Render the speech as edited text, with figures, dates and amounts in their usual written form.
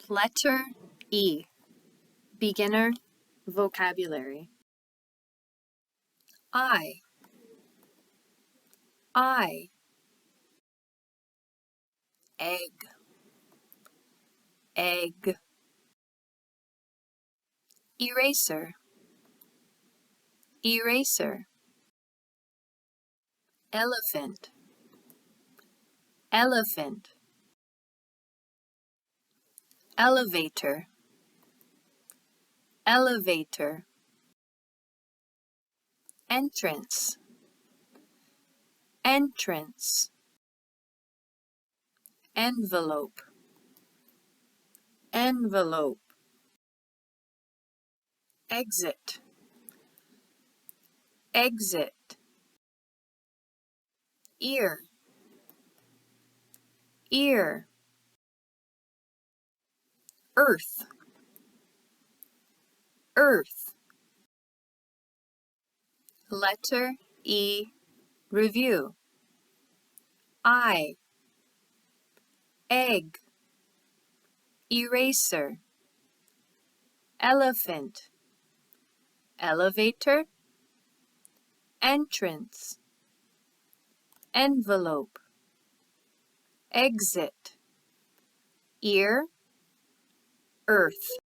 Letter E. Beginner vocabulary. I. Egg. Egg. Eraser. Eraser. Elephant. Elephant. Elevator. Elevator. Entrance. Entrance. Envelope. Envelope. Exit. Exit. Ear. Ear. Earth. Earth. Letter E. Review. I. Egg. Eraser. Elephant. Elevator. Entrance. Envelope. Exit. Ear. Earth.